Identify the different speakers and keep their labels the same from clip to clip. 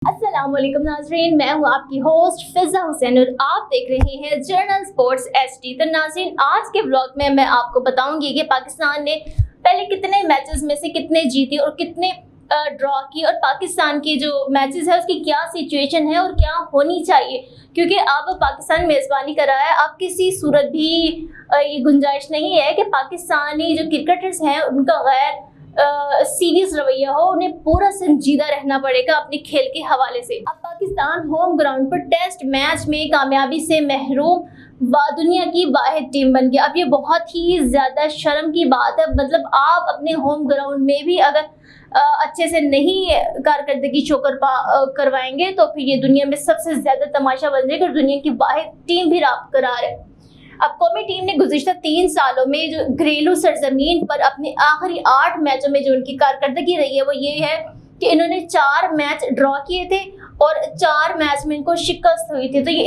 Speaker 1: अस्सलाम वालेकुम नाज़रीन, मैं हूँ आपकी होस्ट फिज़ा हुसैन और आप देख रहे हैं जर्नल स्पोर्ट्स एचडी। तो नाज़रीन, आज के व्लॉग में मैं आपको बताऊंगी कि पाकिस्तान ने पहले कितने मैचेस में से कितने जीते और कितने ड्रॉ की, और पाकिस्तान के जो मैचेस है उसकी क्या सिचुएशन है और क्या होनी चाहिए, क्योंकि अब पाकिस्तान मेज़बानी कर रहा है। अब किसी सूरत भी ये गुंजाइश नहीं है कि पाकिस्तानी जो क्रिकेटर्स हैं उनका गैर सीरियस रवैया हो, उन्हें पूरा संजीदा रहना पड़ेगा अपने खेल के हवाले से। अब पाकिस्तान होम ग्राउंड पर टेस्ट मैच में कामयाबी से महरूम दुनिया की वाहिद टीम बन गया। अब ये बहुत ही ज़्यादा शर्म की बात है। मतलब आप अपने होम ग्राउंड में भी अगर अच्छे से नहीं कारकर्दगी शो करवाएंगे तो फिर ये दुनिया में सबसे ज़्यादा तमाशा बन जाएगा और दुनिया की वाहिद टीम भी बरकरार है। अब कौमी टीम ने गुज़िश्ता 3 सालों में जो घरेलू सरजमीन पर अपने आखिरी 8 मैचों में जो उनकी कारकर्दगी रही है वो ये है कि इन्होंने 4 मैच ड्रॉ किए थे और 4 मैच में इनको शिकस्त हुई थी। तो ये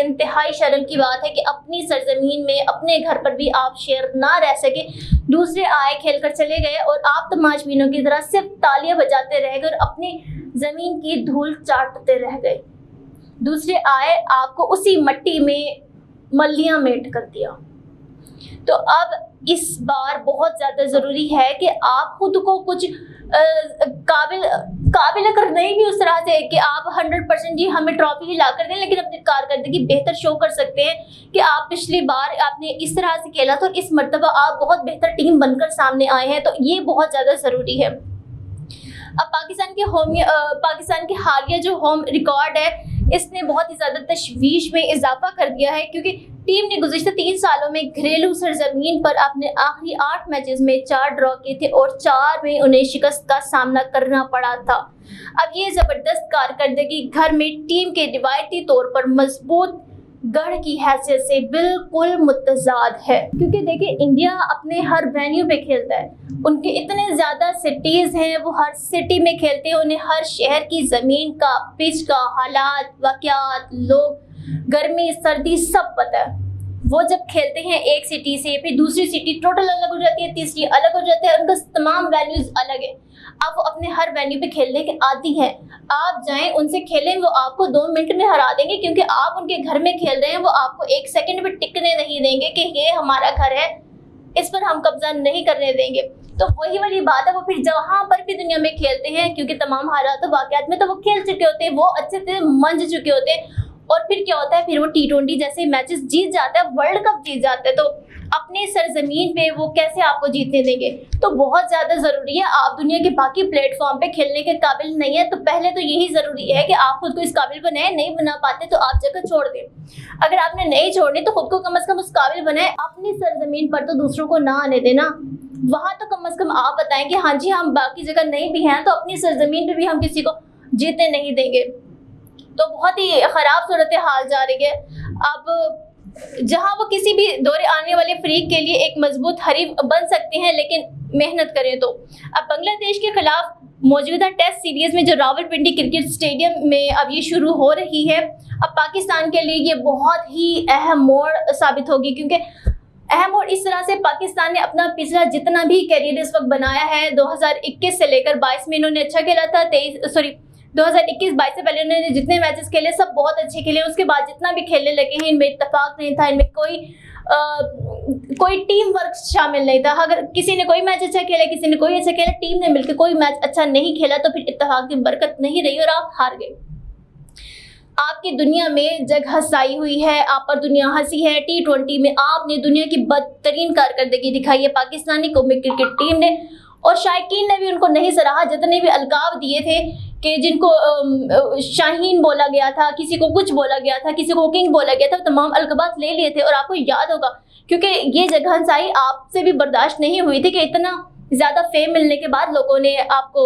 Speaker 1: इंतहाई शर्म की बात है कि अपनी सरजमीन में, अपने घर पर भी आप शेर ना रह सके, दूसरे आए खेल कर चले गए और आप तमाशबीनों की तरह सिर्फ तालियां बजाते रह गए और अपनी ज़मीन की धूल चाटते रह गए। दूसरे आए, आपको उसी मट्टी में मल्लियां मेट कर दिया। तो अब इस बार बहुत ज़्यादा ज़रूरी है कि आप खुद को कुछ काबिल अगर नहीं भी उस तरह से कि आप 100% ही हमें ट्रॉफी ही ला कर दें, लेकिन अपनी कारकर्दगी बेहतर शो कर सकते हैं कि आप पिछली बार आपने इस तरह से खेला तो इस मर्तबा आप बहुत बेहतर टीम बनकर सामने आए हैं। तो ये बहुत ज़्यादा ज़रूरी है। अब पाकिस्तान के हालिया जो होम रिकॉर्ड है इसने बहुत ही ज़्यादा तशवीश में इजाफा कर दिया है, क्योंकि टीम ने गुज़िश्ता 3 सालों में घरेलू सरजमीन पर अपने आखिरी 8 मैचेस में 4 ड्रॉ किए थे और 4 में उन्हें शिकस्त का सामना करना पड़ा था। अब ये ज़बरदस्त कारकर्दगी घर में टीम के रिवायती तौर पर मजबूत गढ़ की हैसियत से बिल्कुल मुतज़ाद है, क्योंकि देखिए इंडिया अपने हर वेन्यू पे खेलता है। उनके इतने ज़्यादा सिटीज़ हैं, वो हर सिटी में खेलते हैं, उन्हें हर शहर की ज़मीन का, पिच का, हालात, वाक़यात, लोग, गर्मी सर्दी सब पता है। वो जब खेलते हैं एक सिटी से फिर दूसरी सिटी टोटल अलग हो जाती है, तीसरी अलग हो जाती है, उनका तमाम वैल्यूज़ अलग है। अब वो अपने हर वेन्यू पे खेलने के आदी हैं। आप जाएं उनसे खेलें, वो आपको 2 मिनट में हरा देंगे, क्योंकि आप उनके घर में खेल रहे हैं। वो आपको 1 सेकंड भी टिकने नहीं देंगे कि ये हमारा घर है, इस पर हम कब्जा नहीं करने देंगे। तो वही वाली बात है, वो फिर जहाँ पर भी दुनिया में खेलते हैं, क्योंकि तमाम हालात वाक़यात में तो वो खेल चुके होते हैं, वो अच्छे से मंझ चुके होते हैं। और फिर क्या होता है, फिर वो T20 जैसे मैचेस जीत जाते हैं, वर्ल्ड कप जीत जाते हैं। तो अपने सरजमीन पे वो कैसे आपको जीतने देंगे? तो बहुत ज़्यादा ज़रूरी है। आप दुनिया के बाकी प्लेटफॉर्म पे खेलने के काबिल नहीं है, तो पहले तो यही ज़रूरी है कि आप खुद को इस काबिल बनाएं। नहीं बना पाते तो आप जगह छोड़ दें। अगर आपने नहीं छोड़नी तो खुद को कम से कम उस काबिल बनाएं। अपनी सरजमीन पर तो दूसरों को ना आने देना, वहाँ तो कम से कम आप बताएं कि हाँ जी हम बाकी जगह नहीं भी हैं तो अपनी सरजमीन पर भी हम किसी को जीतने नहीं देंगे। तो बहुत ही ख़राब सूरत हाल जा रही है। अब जहां वो किसी भी दौरे आने वाले फ्रीक के लिए एक मजबूत हरीफ बन सकते हैं, लेकिन मेहनत करें तो। अब बांग्लादेश के खिलाफ मौजूदा टेस्ट सीरीज में जो रावलपिंडी क्रिकेट स्टेडियम में अब ये शुरू हो रही है, अब पाकिस्तान के लिए ये बहुत ही अहम मोड़ साबित होगी, क्योंकि अहम और इस तरह से पाकिस्तान ने अपना पिछला जितना भी कैरियर इस वक्त बनाया है, 2021 से लेकर 22 में इन्होंने अच्छा खेला था, 2021-22 से पहले उन्होंने जितने मैचेस खेले सब बहुत अच्छे खेले। उसके बाद जितना भी खेलने लगे हैं इनमें इत्तेफाक नहीं था, इनमें कोई टीम वर्क शामिल नहीं था। अगर किसी ने कोई मैच अच्छा खेला, किसी ने कोई अच्छा खेला, टीम ने मिलकर कोई मैच अच्छा नहीं खेला तो फिर इत्तेफाक की बरकत नहीं रही और आप हार गए। आपकी दुनिया में जगह साई हुई है, आप पर दुनिया हंसी है। T20 में आपने दुनिया की बदतरीन कारकर्दगी दिखाई है पाकिस्तानी कौमी क्रिकेट टीम ने, और शायकीन ने भी उनको नहीं सराहा। जितने भी अलकाब दिए थे कि जिनको शाहीन बोला गया था, किसी को कुछ बोला गया था, किसी को किंग बोला गया था, तमाम अलकाबात ले लिए थे। और आपको याद होगा, क्योंकि ये जगहंसाई आपसे भी बर्दाश्त नहीं हुई थी कि इतना ज़्यादा फेम मिलने के बाद लोगों ने आपको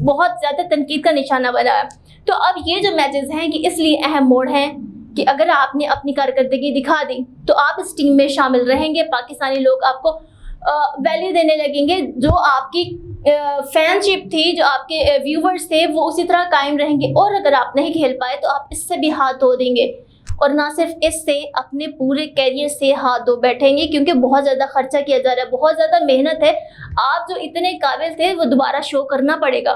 Speaker 1: बहुत ज़्यादा तनकीद का निशाना बनाया। तो अब ये जो मैचेस हैं कि इसलिए अहम मोड़ हैं कि अगर आपने अपनी कारकर्दगी दिखा दी तो आप इस टीम में शामिल रहेंगे। पाकिस्तानी लोग आपको वैल्यू देने लगेंगे। जो आपकी फैनशिप थी, जो आपके व्यूवर्स थे, वो उसी तरह कायम रहेंगे। और अगर आप नहीं खेल पाए तो आप इससे भी हाथ धो देंगे, और ना सिर्फ इससे अपने पूरे कैरियर से हाथ धो बैठेंगे, क्योंकि बहुत ज़्यादा खर्चा किया जा रहा है, बहुत ज़्यादा मेहनत है। आप जो इतने काबिल थे वो दोबारा शो करना पड़ेगा।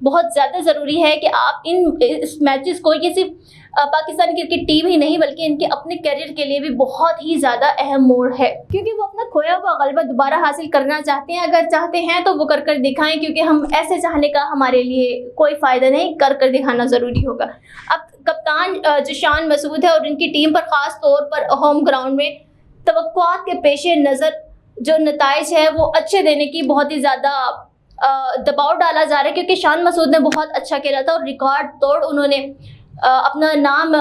Speaker 1: بہت زیادہ ضروری ہے کہ آپ اس میچز کو یہ صرف پاکستان کرکٹ ٹیم ہی نہیں بلکہ ان کے اپنے کیریئر کے لیے بھی بہت ہی زیادہ اہم موڑ ہے، کیونکہ وہ اپنا کھویا ہوا غلبہ دوبارہ حاصل کرنا چاہتے ہیں۔ اگر چاہتے ہیں تو وہ کر کر دکھائیں، کیونکہ ہم ایسے چاہنے کا ہمارے لیے کوئی فائدہ نہیں، کر کر دکھانا ضروری ہوگا۔ اب کپتان جو شان مسعود ہے اور ان کی ٹیم پر خاص طور پر ہوم گراؤنڈ میں توقعات کے پیش نظر جو نتائج ہے وہ اچھے دینے کی بہت ہی زیادہ دباؤ ڈالا جا رہا ہے، کیونکہ شان مسعود نے بہت اچھا کھیلا تھا اور ریکارڈ توڑ انہوں نے اپنا نام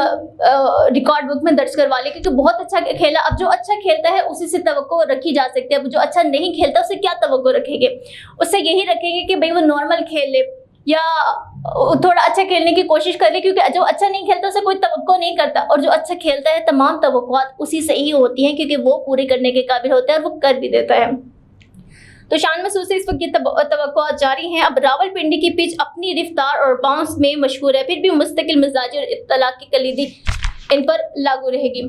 Speaker 1: ریکارڈ بک میں درج کروا لیا، کیونکہ بہت اچھا کھیلا۔ اب جو اچھا کھیلتا ہے اسی سے توقع رکھی جا سکتی ہے، اب جو اچھا نہیں کھیلتا اس سے کیا توقع رکھیں گے؟ اس سے یہی رکھیں گے کہ بھئی وہ نارمل کھیل لے یا تھوڑا اچھا کھیلنے کی کوشش کر لے، کیونکہ جو اچھا نہیں کھیلتا اسے کوئی توقع نہیں کرتا، اور جو اچھا کھیلتا ہے تمام توقعات اسی سے ہی ہوتی ہیں، کیونکہ وہ پوری کرنے کے قابل ہوتا ہے اور وہ کر بھی دیتا ہے۔ تو شان مسعود سے اس وقت یہ توقعات جاری ہیں۔ اب راولپنڈی کی پچ اپنی رفتار اور باؤنس میں مشہور ہے، پھر بھی مستقل مزاجی اور اطلاع کی کلیدی ان پر لاگو رہے گی۔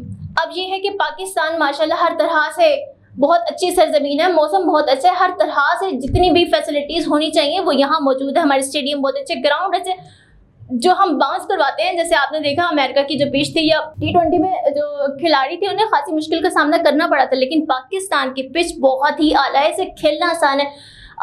Speaker 1: اب یہ ہے کہ پاکستان ماشاءاللہ ہر طرح سے بہت اچھی سرزمین ہے، موسم بہت اچھا ہے، ہر طرح سے جتنی بھی فیسلٹیز ہونی چاہیے وہ یہاں موجود ہے۔ ہمارے اسٹیڈیم بہت اچھے، گراؤنڈ اچھے، جو ہم باؤنس کرواتے ہیں، جیسے آپ نے دیکھا امریکہ کی جو پچ تھی یا T20 میں جو کھلاڑی تھے انہیں خاصی مشکل کا سامنا کرنا پڑا تھا، لیکن پاکستان کی پچ بہت ہی اعلیٰ ہے، اسے کھیلنا آسان ہے۔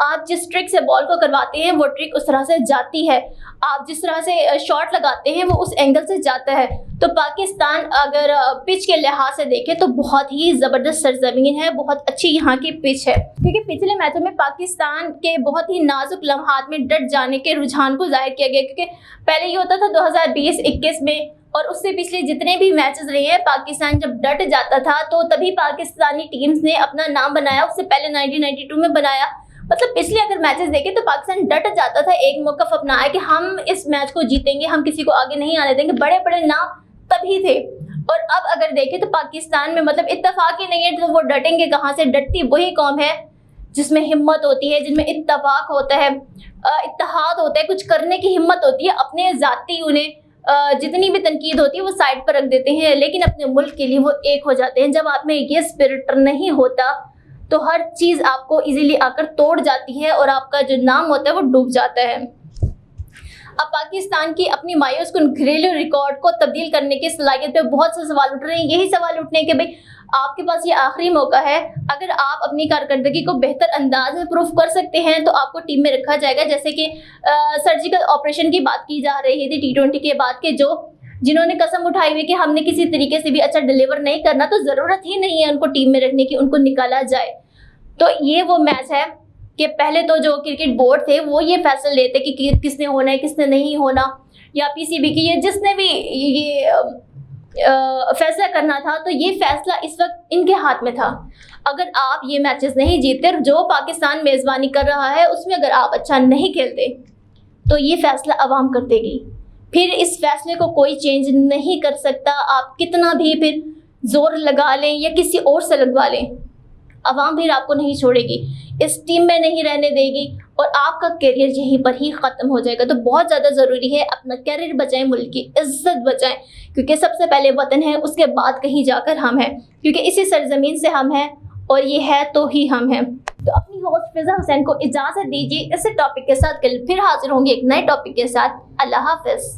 Speaker 1: آپ جس ٹرک سے بال کو کرواتے ہیں وہ ٹرک اس طرح سے جاتی ہے، آپ جس طرح سے شاٹ لگاتے ہیں وہ اس اینگل سے جاتا ہے۔ تو پاکستان اگر پچ کے لحاظ سے دیکھیں تو بہت ہی زبردست سرزمین ہے، بہت اچھی یہاں کی پچ ہے، کیونکہ پچھلے میچوں میں پاکستان کے بہت ہی نازک لمحات میں ڈٹ جانے کے رجحان کو ظاہر کیا گیا، کیونکہ پہلے یہ ہوتا تھا 2020-21 میں اور اس سے پچھلے جتنے بھی میچز رہے ہیں پاکستان جب ڈٹ جاتا تھا تو تبھی پاکستانی ٹیمز نے اپنا نام بنایا، اس سے پہلے 1992 میں بنایا۔ مطلب پچھلے اگر میچز دیکھیں تو پاکستان ڈٹ جاتا تھا، ایک موقف اپنایا کہ ہم اس میچ کو جیتیں گے، ہم کسی کو آگے نہیں آنے دیں گے، بڑے بڑے نام تبھی تھے۔ اور اب اگر دیکھیں تو پاکستان میں مطلب اتفاق ہی نہیں ہے، تو وہ ڈٹیں گے کہاں سے؟ ڈٹتی وہی قوم ہے جس میں ہمت ہوتی ہے، جن میں اتفاق ہوتا ہے، اتحاد ہوتا ہے، کچھ کرنے کی ہمت ہوتی ہے، اپنے ذاتی انہیں جتنی بھی تنقید ہوتی ہے وہ سائڈ پر رکھ دیتے ہیں، لیکن اپنے ملک کے لیے وہ ایک ہو جاتے ہیں۔ جب آپ میں یہ اسپرٹ نہیں ہوتا تو ہر چیز آپ کو ایزیلی آ کر توڑ جاتی ہے اور آپ کا جو نام ہوتا ہے وہ ڈوب جاتا ہے۔ اب پاکستان کی اپنی مایوس کن گھریلو ریکارڈ کو تبدیل کرنے کی صلاحیت پہ بہت سے سوال اٹھ رہے ہیں۔ یہی سوال اٹھنے ہیں کہ بھئی آپ کے پاس یہ آخری موقع ہے، اگر آپ اپنی کارکردگی کو بہتر انداز میں پروف کر سکتے ہیں تو آپ کو ٹیم میں رکھا جائے گا، جیسے کہ سرجیکل آپریشن کی بات کی جا رہی تھی T20 کے بعد، کہ جنہوں نے قسم اٹھائی ہوئی کہ ہم نے کسی طریقے سے بھی اچھا ڈیلیور نہیں کرنا، تو ضرورت ہی نہیں ہے ان کو ٹیم میں رکھنے کی، ان کو نکالا جائے۔ تو یہ وہ میچ ہے کہ پہلے تو جو کرکٹ بورڈ تھے وہ یہ فیصلہ لیتے کہ کس نے ہونا ہے کس نے نہیں ہونا، یا PCB کی یہ جس نے بھی یہ فیصلہ کرنا تھا، تو یہ فیصلہ اس وقت ان کے ہاتھ میں تھا۔ اگر آپ یہ میچز نہیں جیتتے، جو پاکستان میزبانی کر رہا ہے اس میں اگر آپ اچھا نہیں کھیلتے تو یہ فیصلہ عوام کر دے گی، پھر اس فیصلے کو کوئی چینج نہیں کر سکتا، آپ کتنا بھی پھر زور لگا لیں یا کسی اور سے لگوا لیں، عوام پھر آپ کو نہیں چھوڑے گی، اس ٹیم میں نہیں رہنے دے گی اور آپ کا کیریئر یہیں پر ہی ختم ہو جائے گا۔ تو بہت زیادہ ضروری ہے اپنا کیریئر بچائیں، ملک کی عزت بچائیں، کیونکہ سب سے پہلے وطن ہے، اس کے بعد کہیں جا کر ہم ہیں، کیونکہ اسی سرزمین سے ہم ہیں اور یہ ہے تو ہی ہم ہیں۔ تو اپنی ہوسٹ فضا حسین کو اجازت دیجیے، اس ٹاپک کے ساتھ کل پھر حاضر ہوں گے ایک نئے ٹاپک کے ساتھ۔ اللہ حافظ۔